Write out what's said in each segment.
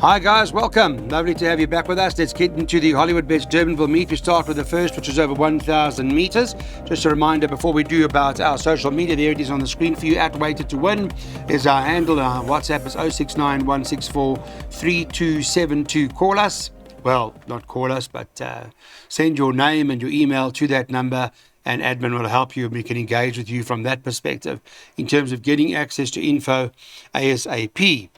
Hi guys, welcome. Lovely to have you back with us. Let's get into the Hollywood Bets Durbanville meet. We start with the first, which is over 1,000 meters. Just a reminder before we do about our social media, there it is on the screen for you. At Weighted to Win is our handle. Our WhatsApp is 0691643272. Call us. Well, not call us, but send your name and your email to that number, and admin will help you, and we can engage with you from that perspective in terms of getting access to info ASAP.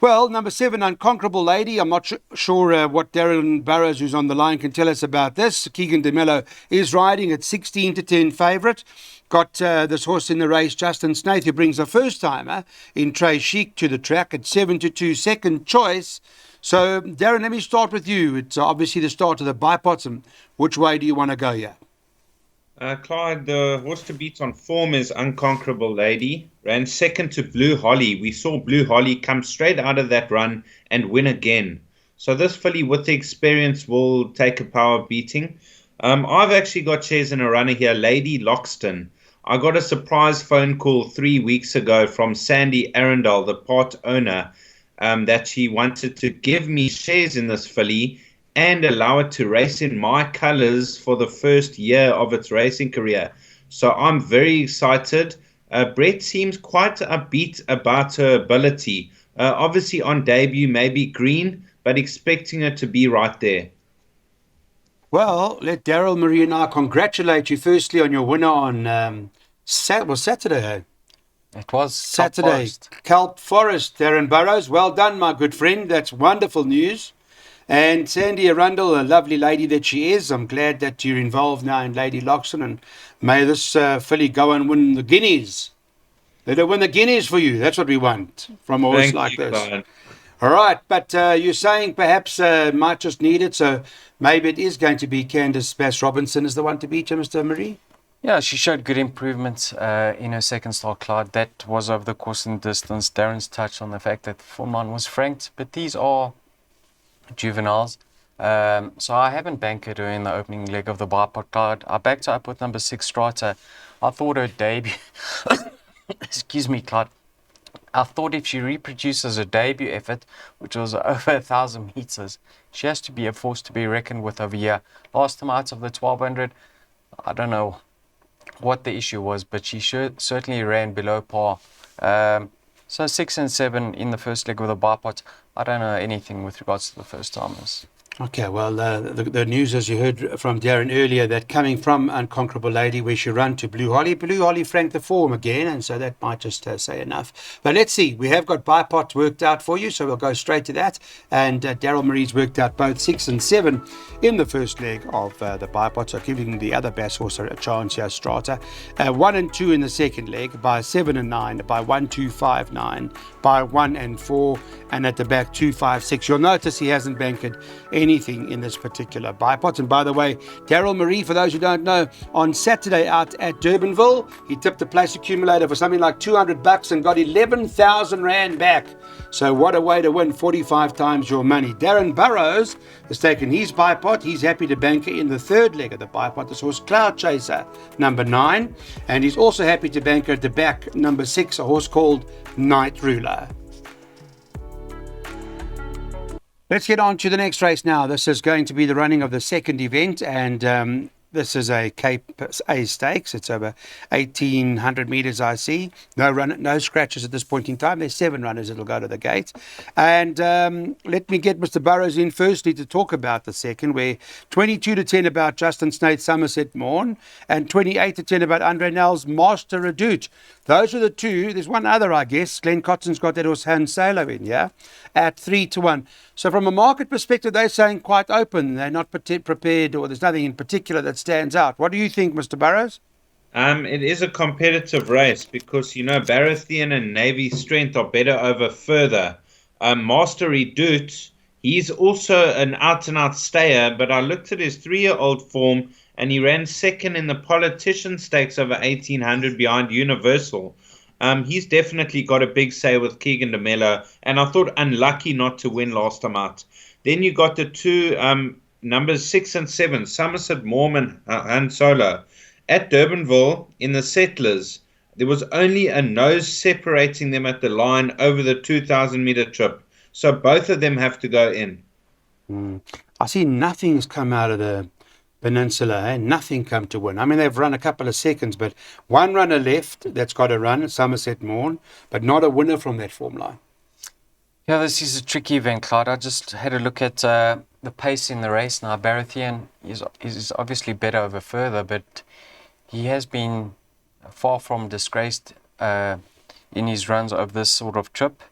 Well, number 7, Unconquerable Lady. I'm not sure what Darren Burrows, who's on the line, can tell us about this. Keegan DeMello is riding at 16-10 favourite. Got this horse in the race, Justin Snaith, who brings a first-timer in Trey Chic to the track at 7-2, second choice. So, Darren, let me start with you. It's obviously the start of the bipods, and which way do you want to go here? Clyde, the horse to beat on form is Unconquerable Lady. Ran second to Blue Holly. We saw Blue Holly come straight out of that run and win again. So this filly with the experience will take a power beating. I've actually got shares in a runner here, Lady Loxton. I got a surprise phone call 3 weeks ago from Sandy Arundel, the part owner, that she wanted to give me shares in this filly and allow it to race in my colours for the first year of its racing career. So I'm very excited. Brett seems quite upbeat about her ability. Obviously on debut, maybe green, but expecting her to be right there. Well, let Daryl, Marie and I congratulate you firstly on your winner on Saturday. Eh? It was Saturday. Kelp Forest, Darren Burrows. Well done, my good friend. That's wonderful news. And Sandy Arundel, a lovely lady that she is. I'm glad that you're involved now in Lady Loxton, and may this filly go and win the guineas. Let her win the guineas for you. That's what we want from a horse like this. Clive. All right, but you're saying perhaps might just need it, so maybe it is going to be Candice Bass Robinson is the one to beat you, Mr. Marie? Yeah, she showed good improvements in her second start, Clyde. That was over the course and distance. Darren's touched on the fact that form line was franked, but these are juveniles. So I haven't banked her in the opening leg of the bipod card. I backed her up with number 6 Strata. I thought her debut excuse me, Clyde. I thought if she reproduces her debut effort, which was over 1,000 meters, she has to be a force to be reckoned with over here. Last time out of the 1,200, I don't know what the issue was, but she certainly ran below par. So 6 and 7 in the first leg of the bipod. I don't know anything with regards to the first timers. Okay, well, the news, as you heard from Darren earlier, that coming from Unconquerable Lady, where she ran to Blue Holly. Blue Holly franked the form again, and so that might just say enough. But let's see. We have got bipods worked out for you, so we'll go straight to that. And Daryl Marie's worked out both 6 and 7 in the first leg of the bipod, so giving the other Bass horse a chance here, Strata. 1 and 2 in the second leg, by 7 and 9, by 1, 2, 5, 9, by 1 and 4, and at the back 2, 5, 6. You'll notice he hasn't banked anything in this particular bipod. And by the way, Daryl Marie, for those who don't know, on Saturday out at Durbanville, he tipped a place accumulator for something like $200 and got 11,000 Rand back. So what a way to win 45 times your money. Darren Burrows has taken his bipod. He's happy to banker in the third leg of the bipod. This horse Cloud Chaser, number 9. And he's also happy to banker at the back, number 6, a horse called Night Ruler. Let's get on to the next race now. This is going to be the running of the second event, and this is a Cape A Stakes. It's over 1,800 meters, I see. No scratches at this point in time. There's 7 runners that'll go to the gate. And let me get Mr. Burrows in firstly to talk about the second, where 22-10 about Justin Snaith, Somerset Morn, and 28-10 about Andre Nell's Master Redoute. Those are the two. There's one other, I guess. Glenn Cotton's got that horse Han Salo in, yeah, at 3-1. So from a market perspective, they're saying quite open. They're not prepared, or there's nothing in particular that stands out. What do you think, Mr. Burrows? It is a competitive race because, Baratheon and Navy Strength are better over further. Master Redoute, he's also an out-and-out stayer, but I looked at his 3-year-old form, and he ran second in the Politician Stakes over 1,800 behind Universal. He's definitely got a big say with Keegan DeMello, and I thought unlucky not to win last time out. Then you got the two numbers 6 and 7, Somerset Mormon and Solo. At Durbanville, in the Settlers, there was only a nose separating them at the line over the 2,000 meter trip. So both of them have to go in. I see nothing's come out of the Peninsula, eh? Nothing come to win. I mean, they've run a couple of seconds, but one runner left that's got a run, Somerset Morn, but not a winner from that form line. Yeah, this is a tricky event, Clyde. I just had a look at the pace in the race now. Baratheon is obviously better over further, but he has been far from disgraced in his runs of this sort of trip.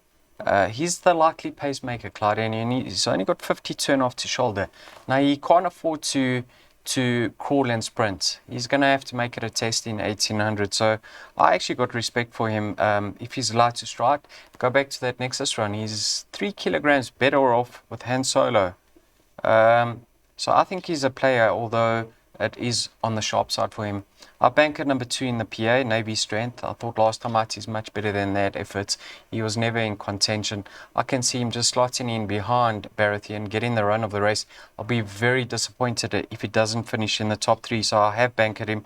He's the likely pacemaker, Clyde, and he's only got 50 turn off to shoulder. Now, he can't afford to crawl and sprint. He's going to have to make it a test in 1800. So I actually got respect for him. If he's allowed to strike, go back to that Nexus run. He's 3 kilograms better off with Han Solo. So I think he's a player, although it is on the sharp side for him. I bank at number 2 in the PA, Navy Strength. I thought last time out he's much better than that effort. He was never in contention. I can see him just slotting in behind Baratheon, getting the run of the race. I'll be very disappointed if he doesn't finish in the top 3. So I have banked him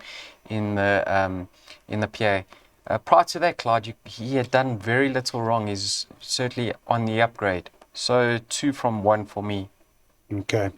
in the PA. Prior to that, Clyde, he had done very little wrong. He's certainly on the upgrade. So 2 from 1 for me. Okay.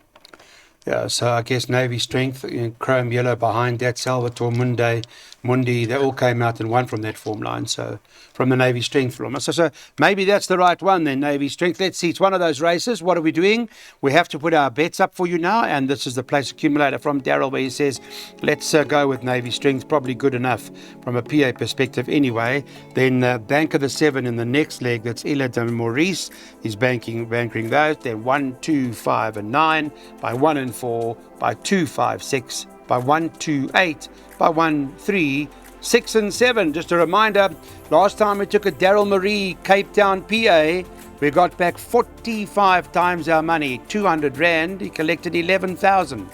Yeah, so I guess Navy Strength, Chrome Yellow behind that, Salvatore Mundi, they all came out and won from that form line, so from the Navy Strength form. So maybe that's the right one then, Navy Strength. Let's see, it's one of those races. What are we doing? We have to put our bets up for you now, and this is the place accumulator from Daryl where he says, let's go with Navy Strength, probably good enough from a PA perspective anyway. Then bank of the 7 in the next leg, that's Ila de Maurice. He's banking those. Then 1, 2, 5, and 9 by 1 and 4, by 2, 5, 6, by 1, 2, 8, by 1, 3, 6 and 7. Just a reminder, last time we took a Daryl Marie Cape Town PA, we got back 45 times our money, 200 Rand. He collected 11,000.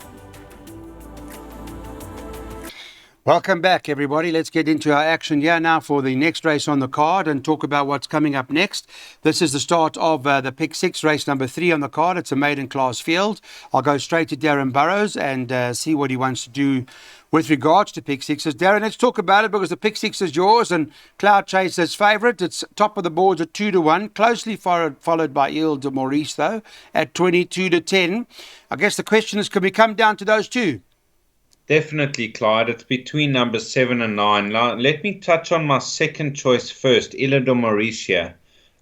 Welcome back, everybody. Let's get into our action here now for the next race on the card and talk about what's coming up next. This is the start of the Pick 6, race number 3 on the card. It's a maiden class field. I'll go straight to Darren Burrows and see what he wants to do with regards to Pick 6s. Darren, let's talk about it because the Pick 6 is yours and Cloud Chaser's favourite. It's top of the boards at 2-1, closely followed by Ile de Maurice, though, at 22-10. I guess the question is, can we come down to those two? Definitely, Clyde. It's between numbers 7 and 9. Now, let me touch on my second choice first, Ile de Mauricia.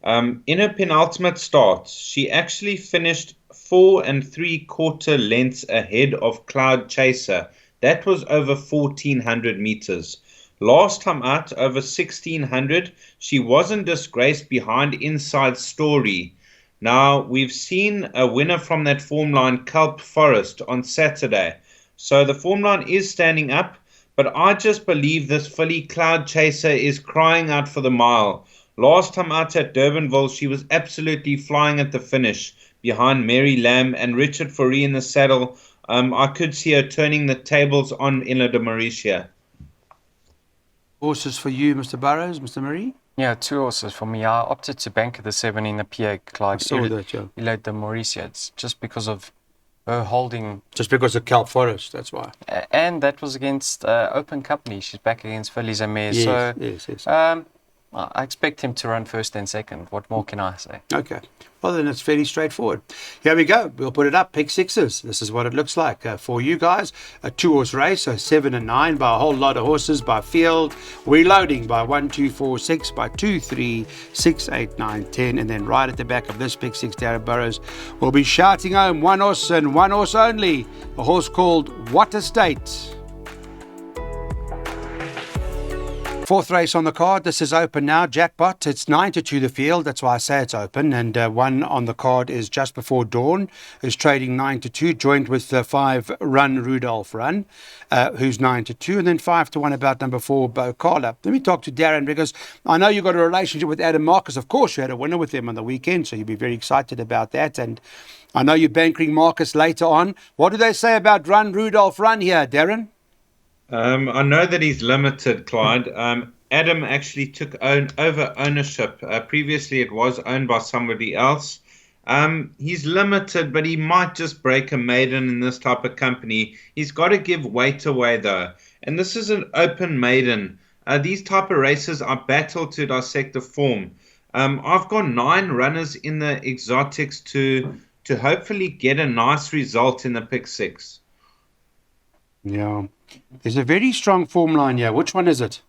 In her penultimate start, she actually finished 4 3/4 lengths ahead of Cloud Chaser. That was over 1,400 meters. Last time out, over 1,600, she wasn't disgraced behind Inside Story. Now, we've seen a winner from that form line, Kelp Forest, on Saturday. So the form line is standing up, but I just believe this filly Cloud Chaser is crying out for the mile. Last time out at Durbanville, she was absolutely flying at the finish behind Mary Lamb and Richard Foree in the saddle. I could see her turning the tables on Ile de Mauricia. Horses for you, Mr. Burrows, Mr. Marie? Yeah, 2 horses for me. I opted to bank the 7 in the PA, Clyde. I saw that, yeah. Ile de Mauricia. It's just because of her holding. Just because of Kelp Forest, that's why. And that was against Open Company. She's back against fillies and mares. Yes. I expect him to run first and second. What more can I say? Okay. Well, then it's fairly straightforward. Here we go. We'll put it up. Pick 6s. This is what it looks like for you guys. A 2-horse race, so 7 and 9 by a whole lot of horses by field. We're loading by 1, 2, 4, 6, by 2, 3, 6, 8, 9, 10. And then right at the back of this Pick 6, Darren Burrows will be shouting home 1 horse and 1 horse only. A horse called What Estate. 4th race on the card. This is open now. Jackpot. It's 9-2 the field. That's why I say it's open. And 1 on the card is Just Before Dawn, who's trading 9-2, joined with the 5 Run Rudolph Run, who's 9-2, and then 5-1 about number 4 Bo Carla. Let me talk to Darren because I know you've got a relationship with Adam Marcus. Of course, you had a winner with him on the weekend, so you'll be very excited about that. And I know you're bankering Marcus later on. What do they say about Run Rudolph Run here, Darren? I know that he's limited, Clyde. Adam actually took over ownership. Previously, it was owned by somebody else. He's limited, but he might just break a maiden in this type of company. He's got to give weight away, though. And this is an open maiden. These type of races are battle to dissect the form. I've got 9 runners in the exotics to hopefully get a nice result in the pick 6. Yeah. There's a very strong form line here. Which one is it?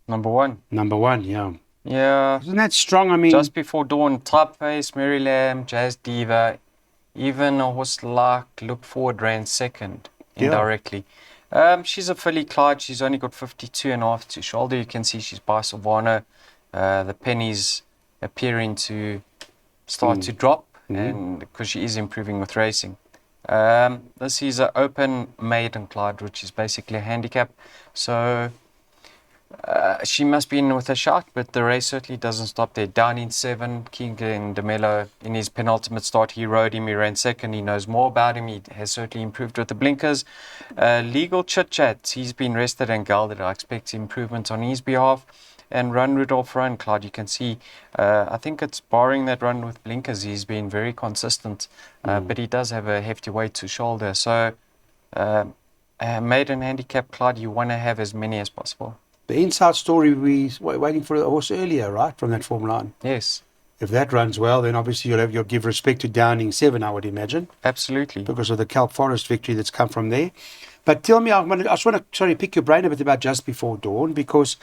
Number 1. Number 1, yeah. Yeah. Isn't that strong? I mean, Just before dawn, Typeface, Mary Lamb, Jazz Diva, even a horse like Look Forward ran second indirectly. She's a filly, Clyde. She's only got 52.5 to shoulder. You can see she's by Silvano. The pennies appearing to start to drop, and because she is improving with racing. This is an open maiden, Clyde, which is basically a handicap. So she must be in with a shot, but the race certainly doesn't stop there. Down in 7, King and DeMello, in his penultimate start, he rode him, he ran second, he knows more about him, he has certainly improved with the blinkers. Legal Chit Chat, he's been rested and gelded. I expect improvement on his behalf. And Run Rudolph Run, Clyde, you can see, I think it's barring that run with blinkers, he's been very consistent, but he does have a hefty weight to shoulder. So, maiden handicap, Clyde, you want to have as many as possible. the inside story, we were waiting for a horse earlier, right, from that form line. Yes, If that runs well, then obviously you'll give respect to Downing 7, I would imagine, absolutely. because of the Kelp Forest victory that's come from there. But tell me, I just want to pick your brain a bit about Just Before Dawn, because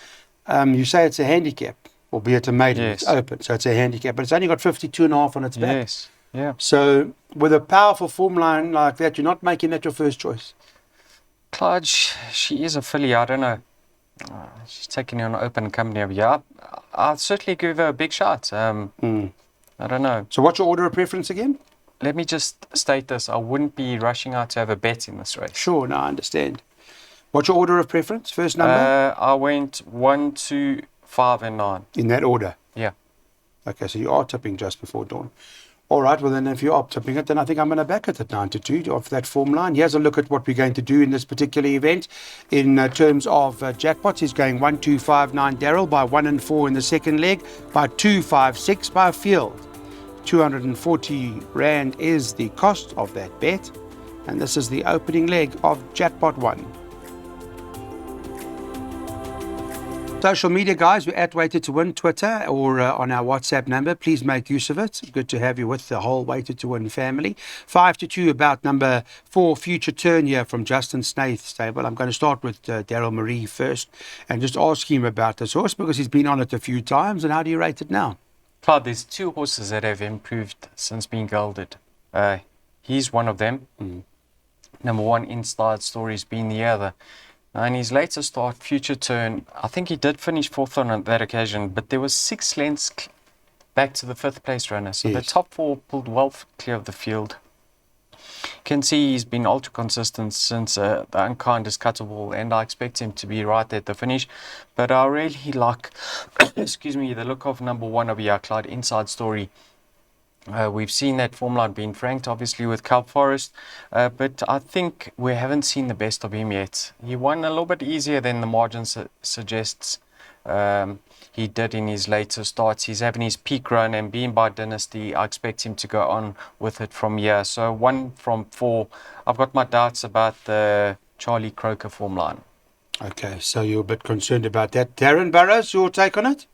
you say it's a handicap, albeit a maiden. Yes. It's open, so it's a handicap, but it's only got 52.5 on its back. Yes, yeah. So with a powerful form line like that, you're not making that your first choice. Clyde, she is a filly, I don't know. She's taking on open company over here. I'll certainly give her a big shot. I don't know. So what's your order of preference again? Let me just state this. I wouldn't be rushing out to have a bet in this race. Sure, no, I understand. What's your order of preference? First number? I went 1, 2, 5, and 9. In that order? Yeah. Okay, so you are tipping Just Before Dawn. All right, well then if you are tipping it, then I think I'm going to back it at 9-2 off that form line. Here's a look at what we're going to do in this particular event. In terms of jackpots, he's going 1, 2, 5, 9 Darrell by 1 and 4 in the second leg, by 2, 5, 6 by Field. 240 Rand is the cost of that bet. And this is the opening leg of Jackpot 1. Social media, guys, we're at Weighted to Win Twitter or on our WhatsApp number. Please make use of it. Good to have you with the whole Weighted to Win family. 5-2 about number 4, Future Turn here from Justin Snaith's stable. I'm going to start with Daryl Marie first and just ask him about this horse because he's been on it a few times. And how do you rate it now? Clyde, there's 2 horses that have improved since being gelded. He's one of them. Number 1, Inside Story's been the other. In his later start, Future Turn, I think he did finish 4th on that occasion, but there was 6 lengths back to the 5th place runner. So Yes. the top 4 pulled well clear of the field. You can see he's been ultra consistent since the unkindest cuttable, and I expect him to be right at the finish. But I really like, excuse me, the look of number 1 over here, Clyde, Inside Story. We've seen that form line being franked, obviously, with Kelp Forest, but I think we haven't seen the best of him yet. He won a little bit easier than the margin suggests he did in his later starts. He's having his peak run, and being by Dynasty, I expect him to go on with it from here. So 1 from 4. I've got my doubts about the Charlie Croker form line. Okay, so you're a bit concerned about that. Darren Burrows, your take on it?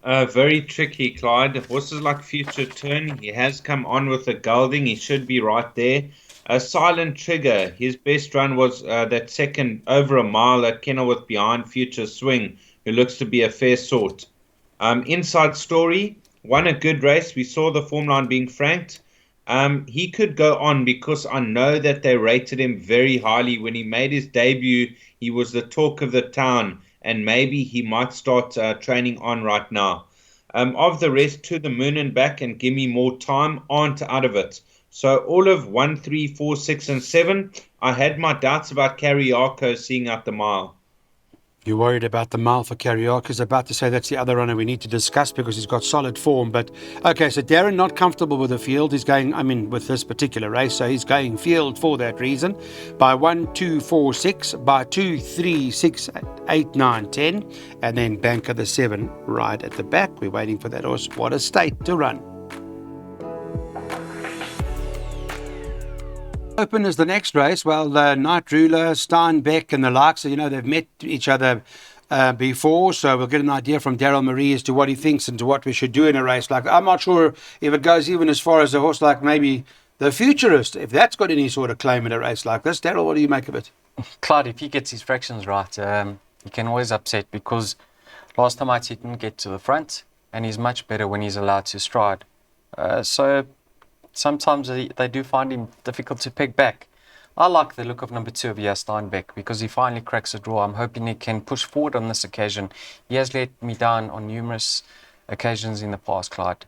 Very tricky, Clyde. Horses like Future Turn, he has come on with the gelding. He should be right there. Silent Trigger, his best run was that second over a mile at Kenilworth behind Future Swing, who looks to be a fair sort. Inside Story, won a good race. We saw the form line being franked. He could go on because I know that they rated him very highly. When he made his debut, he was the talk of the town. And maybe he might start training on right now. Of the rest, To the Moon and Back and Give Me More Time aren't out of it. So all of 1, 3, 4, 6, and 7, I had my doubts about Carriaco seeing out the mile. You're worried about the mile for Carriaco. Is about to say that's the other runner we need to discuss because he's got solid form. But okay, so Darren not comfortable with the field. He's going, with this particular race, so he's going field for that reason. By 1, 2, 4, 6, by 2, 3, 6, 8, 9, 10, and then banker the 7 right at the back. We're waiting for that horse. What a state to run. Open is the next race. Well, Night Ruler, Steinbeck and the likes, they've met each other before, so we'll get an idea from Daryl Marie as to what he thinks and to what we should do in a race like. I'm not sure if it goes even as far as a horse like maybe the Futurist, if that's got any sort of claim in a race like this. Daryl, what do you make of it? Clyde, if he gets his fractions right, he can always upset, because last time he didn't get to the front, and he's much better when he's allowed to stride. So sometimes they do find him difficult to peg back. I like the look of number 2 of Steinbeck, because he finally cracks a draw. I'm hoping he can push forward on this occasion. He has let me down on numerous occasions in the past, Clyde.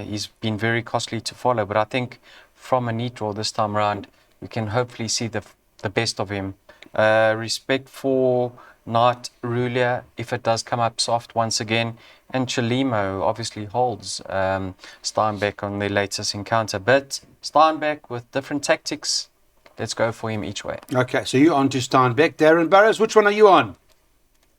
He's been very costly to follow, but I think from a neat draw this time around, we can hopefully see the best of him. Respect for Night Ruler if it does come up soft once again, and Chalimo obviously holds Steinbeck on their latest encounter, but Steinbeck with different tactics. Let's go for him each way. Okay, so you're on to Steinbeck. Darren Burrows, which one are you on?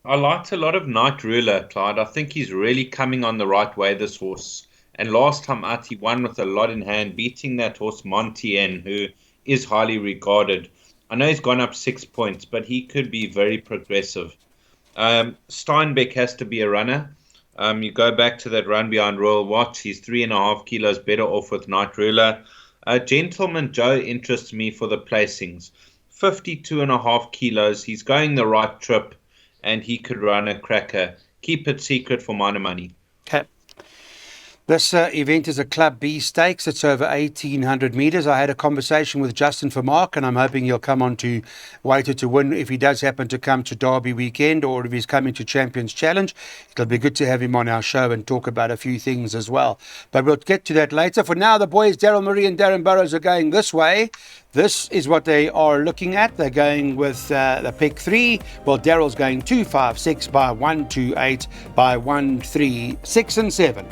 I liked a lot of Night Ruler, Clyde. I think he's really coming on the right way, this horse. And last time out, he won with a lot in hand, beating that horse Montien, who is highly regarded. I know he's gone up 6 points, but he could be very progressive. Steinbeck has to be a runner. You go back to that run behind Royal Watch, he's 3.5 kilos better off with Night Ruler. Gentleman Joe interests me for the placings. 52.5 kilos. He's going the right trip, and he could run a cracker. Keep it secret for minor money. Okay. This event is a Club B Stakes. It's over 1,800 metres. I had a conversation with Justin Vermaak, and I'm hoping he'll come on to Waiter to Win if he does happen to come to Derby weekend, or if he's coming to Champions Challenge. It'll be good to have him on our show and talk about a few things as well. But we'll get to that later. For now, the boys, Daryl Marie and Darren Burrows, are going this way. This is what they are looking at. They're going with the pick 3. Well, Daryl's going 2, 5, 6 by 1, 2, 8 by 1, 3, 6 and 7.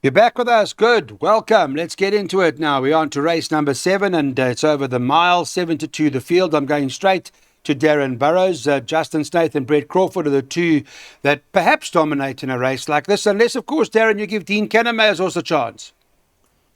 You're back with us. Good. Welcome. Let's get into it now. We're on to race number 7, and it's over the mile, 7-2 the field. I'm going straight to Darren Burrows. Justin Snaith and Brett Crawford are the two that perhaps dominate in a race like this, unless, of course, Darren, you give Dean Canamare's horse a chance.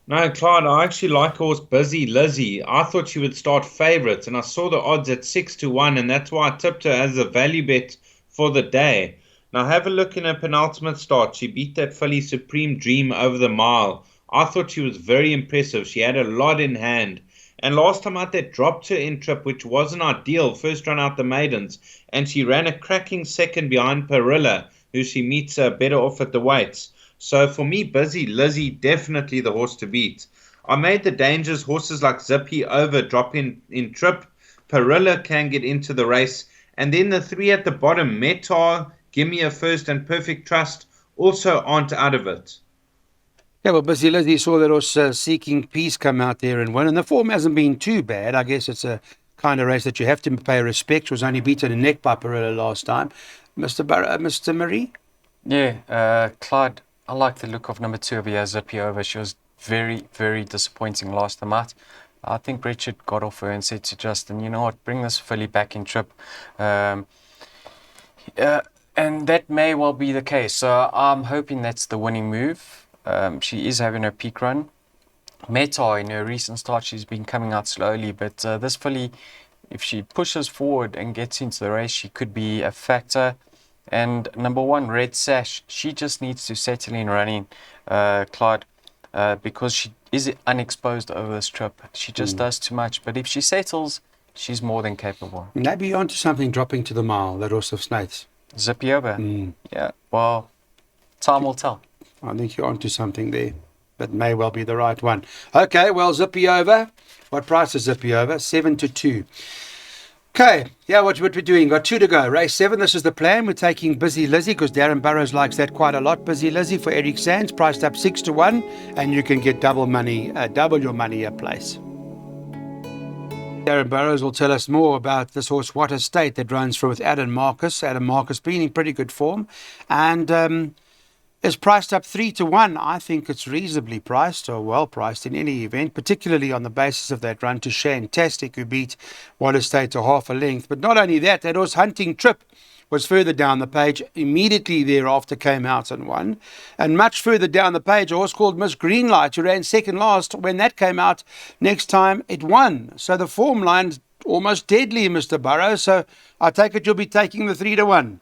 No, Clyde, I actually like horse Busy Lizzie. I thought she would start favourite, and I saw the odds at 6-1, and that's why I tipped her as a value bet for the day. Now have a look in her penultimate start. She beat that filly Supreme Dream over the mile. I thought she was very impressive. She had a lot in hand. And last time out, that dropped her in trip, which wasn't ideal. First run out the maidens. And she ran a cracking second behind Perilla, who she meets better off at the weights. So for me, Busy Lizzie, definitely the horse to beat. I made the dangers horses like Zippy Over drop in trip. Perilla can get into the race. And then the 3 at the bottom, Metar, Give Me a First and Perfect Trust also aren't out of it. Yeah, well, Busy Lizzie saw that horse Seeking Peace come out there and win, and the form hasn't been too bad. I guess it's a kind of race that you have to pay respect. She was only beaten in neck by Perilla last time. Mr. Marie? Yeah, Clyde, I like the look of number 2 of Zippy Over. She was very, very disappointing last time out. I think Richard got off her and said to Justin, you know what, bring this filly back in trip. And that may well be the case. So I'm hoping that's the winning move. She is having her peak run. Meta, in her recent start, she's been coming out slowly. But this filly, if she pushes forward and gets into the race, she could be a factor. And number 1, Red Sash, she just needs to settle in running, Clyde, because she is unexposed over this trip. She just does too much. But if she settles, she's more than capable. Maybe you're onto something dropping to the mile, that horse of Snaith's. Zippy Over. Yeah, well, time will tell. I think you're onto something there. That may well be the right one. Okay, well, Zippy Over. What price is Zippy Over? 7-2. Okay, yeah, what we're doing. Got 2 to go. Race 7, this is the plan. We're taking Busy Lizzie because Darren Burrows likes that quite a lot. Busy Lizzie for Eric Sands, priced up 6-1, and you can get double your money a place. Darren Burrows will tell us more about this horse, What Estate, that runs for with Adam Marcus. Adam Marcus being in pretty good form, and is priced up 3-1. I think it's reasonably priced, or well priced in any event, particularly on the basis of that run to Shantastic, who beat What Estate to half a length. But not only that, that horse Hunting Trip was further down the page. Immediately thereafter came out and won. And much further down the page, a horse called Miss Greenlight, who ran second last when that came out. Next time it won. So the form line almost deadly, Mr. Burrows. So I take it you'll be taking the 3-1.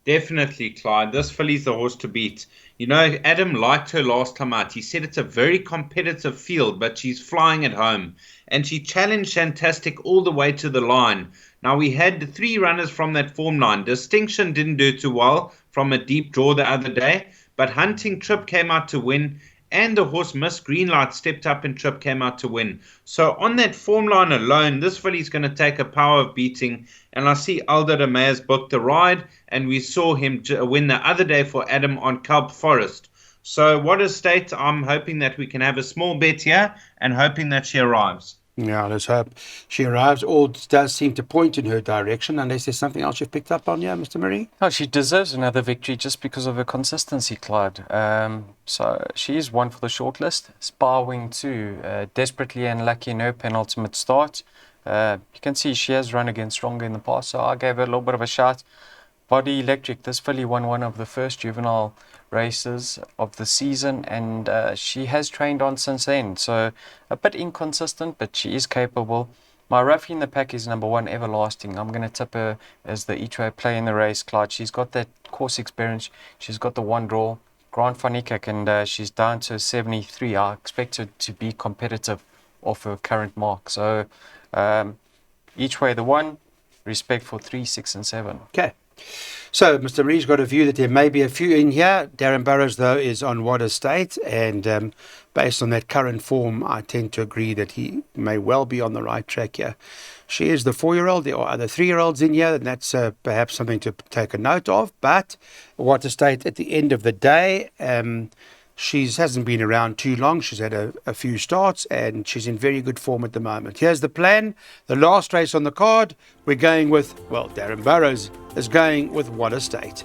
Definitely, Clyde. This filly's the horse to beat. You know, Adam liked her last time out. He said it's a very competitive field, but she's flying at home. And she challenged Fantastic all the way to the line. Now, we had 3 runners from that form line. Distinction didn't do too well from a deep draw the other day, but Hunting Trip came out to win. And the horse Miss Greenlight stepped up and Trip came out to win. So on that form line alone, this filly's going to take a power of beating. And I see Aldo de Meijers booked the ride, and we saw him win the other day for Adam on Kelp Forest. So what a state. I'm hoping that we can have a small bet here and hoping that she arrives. Yeah, let's hope she arrives. All does seem to point in her direction, unless there's something else you've picked up on here, Mr. Marie. Oh, she deserves another victory just because of her consistency, Clyde. So she is one for the shortlist. Sparwing 2, desperately unlucky in her penultimate start. You can see she has run against stronger in the past, so I gave her a little bit of a shot. Body Electric, this filly won one of the first juvenile races of the season, and she has trained on since then. So a bit inconsistent, but she is capable. My roughie in the pack is number 1, Everlasting. I'm going to tip her as the each-way play in the race, Clyde. She's got that course experience. She's got the one draw. Grant van Niekerk, and she's down to 73. I expect her to be competitive off her current mark. So each way the 1, respect for 3, 6 and 7. Okay. So, Mr. Marie's got a view that there may be a few in here. Darren Burrows, though, is on What Estate, and based on that current form, I tend to agree that he may well be on the right track here. She is the 4-year-old. There are other 3-year-olds in here, and that's perhaps something to take a note of. But What Estate, at the end of the day, she hasn't been around too long. She's had a few starts, and she's in very good form at the moment. Here's the plan. The last race on the card, we're going with, well, Darren Burrows is going with What Estate.